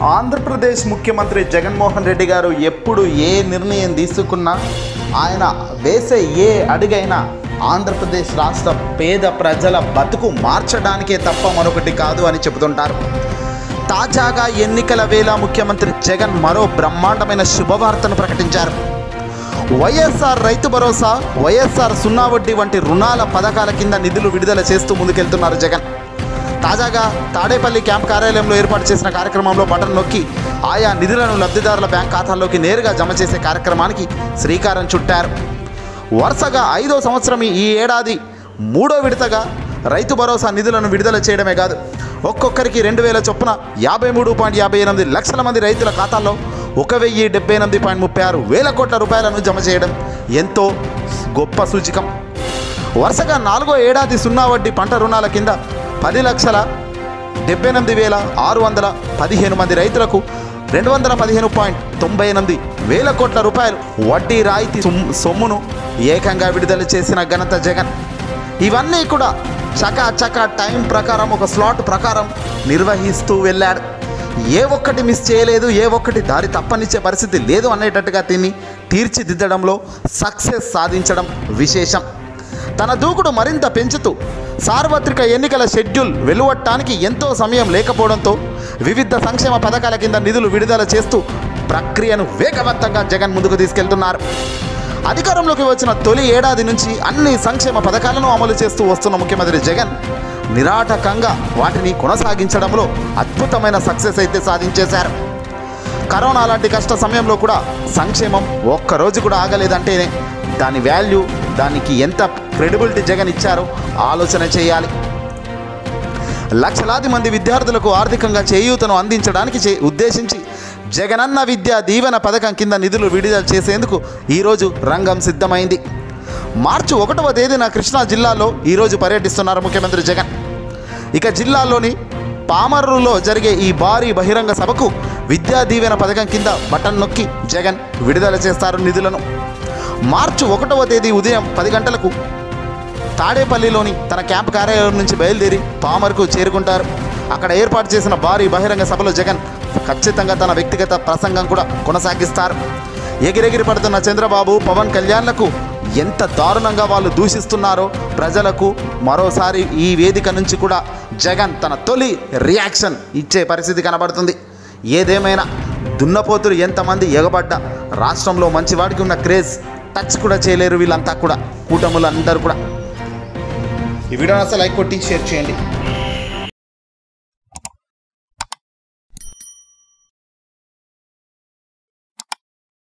ఆంధ్రప్రదేశ్ ముఖ్యమంత్రి జగన్మోహన్ రెడ్డి గారు ఎప్పుడు ఏ నిర్ణయం తీసుకున్నా ఆయన వేసే ఏ అడుగైనా ఆంధ్రప్రదేశ్ రాష్ట్ర పేద ప్రజల బతుకు మార్చడానికే తప్ప మరొకటి కాదు అని చెబుతుంటారు. తాజాగా ఎన్నికల వేళ ముఖ్యమంత్రి జగన్ మరో బ్రహ్మాండమైన శుభవార్తను ప్రకటించారు. వైఎస్ఆర్ రైతు భరోసా, వైఎస్ఆర్ సున్నా వడ్డీ వంటి రుణాల పథకాల కింద నిధులు విడుదల చేస్తూ ముందుకెళ్తున్నారు జగన్. తాజాగా తాడేపల్లి క్యాంప్ కార్యాలయంలో ఏర్పాటు చేసిన కార్యక్రమంలో బటన్ నొక్కి ఆయా నిధులను లబ్ధిదారుల బ్యాంక్ ఖాతాల్లోకి నేరుగా జమ చేసే కార్యక్రమానికి శ్రీకారం చుట్టారు. వరుసగా 5వ సంవత్సరం ఈ ఏడాది 3వ విడతగా రైతు భరోసా నిధులను విడుదల చేయడమే కాదు, ఒక్కొక్కరికి 2,000 చొప్పున 53.58 లక్షల మంది రైతుల ఖాతాల్లో 1,078.36 వేల కోట్ల రూపాయలను జమ చేయడం ఎంతో గొప్ప సూచికం. వరుసగా 4వ ఏడాది సున్నా వడ్డీ పంట రుణాల కింద 10,78,615 మంది రైతులకు 215.98 వేల కోట్ల రూపాయలు వడ్డీ రాయితీ సొమ్మును ఏకంగా విడుదల చేసిన ఘనత జగన్. ఇవన్నీ కూడా చకా టైం ప్రకారం ఒక స్లాట్ ప్రకారం నిర్వహిస్తూ వెళ్ళాడు. ఏ ఒక్కటి మిస్ చేయలేదు, ఏ ఒక్కటి దారి తప్పనిచ్చే పరిస్థితి లేదు అనేటట్టుగా దీన్ని తీర్చిదిద్దడంలో సక్సెస్ సాధించడం విశేషం. తన దూకుడు మరింత పెంచుతూ సార్వత్రిక ఎన్నికల షెడ్యూల్ వెలువడటానికి ఎంతో సమయం లేకపోవడంతో వివిధ సంక్షేమ పథకాల కింద నిధులు విడుదల చేస్తూ ప్రక్రియను వేగవంతంగా జగన్ ముందుకు తీసుకెళ్తున్నారు. అధికారంలోకి వచ్చిన తొలి ఏడాది నుంచి అన్ని సంక్షేమ పథకాలను అమలు చేస్తూ వస్తున్న ముఖ్యమంత్రి జగన్ నిరాటకంగా వాటిని కొనసాగించడంలో అద్భుతమైన సక్సెస్ అయితే సాధించేశారు. కరోనా లాంటి కష్ట సమయంలో కూడా సంక్షేమం ఒక్కరోజు కూడా ఆగలేదంటేనే దాని వాల్యూ, దానికి ఎంత క్రెడిబిలిటీ జగన్ ఇచ్చారో ఆలోచన చేయాలి. లక్షలాది మంది విద్యార్థులకు ఆర్థికంగా చేయూతను అందించడానికి ఉద్దేశించి జగనన్న విద్యా దీవెన పథకం కింద నిధులు విడుదల చేసేందుకు ఈరోజు రంగం సిద్ధమైంది. మార్చి 1వ తేదీన కృష్ణా జిల్లాలో ఈరోజు పర్యటిస్తున్నారు ముఖ్యమంత్రి జగన్. ఇక జిల్లాలోని పామర్రులో జరిగే ఈ భారీ బహిరంగ సభకు విద్యా దీవెన పథకం కింద బటన్ నొక్కి జగన్ విడుదల చేస్తారు నిధులను. మార్చి 1వ తేదీ ఉదయం 10 గంటలకు తాడేపల్లిలోని తన క్యాంప్ కార్యాలయం నుంచి బయలుదేరి పామర్కు చేరుకుంటారు. అక్కడ ఏర్పాటు చేసిన భారీ బహిరంగ సభలో జగన్ ఖచ్చితంగా తన వ్యక్తిగత ప్రసంగం కూడా కొనసాగిస్తారు. ఎగిరెగిరి పడుతున్న చంద్రబాబు, పవన్ కళ్యాణ్లకు ఎంత దారుణంగా వాళ్ళు దూషిస్తున్నారో ప్రజలకు మరోసారి ఈ వేదిక నుంచి కూడా జగన్ తన తొలి రియాక్షన్ ఇచ్చే పరిస్థితి కనబడుతుంది. ఏదేమైనా దున్నపోతులు ఎంతమంది ఎగబడ్డా రాష్ట్రంలో మంచివాడికి ఉన్న క్రేజ్ టచ్ కూడా చేయలేరు వీళ్ళంతా కూడా, కూటములు అందరూ కూడా. ఈ వీడియోని అసలు లైక్ కొట్టి షేర్ చేయండి.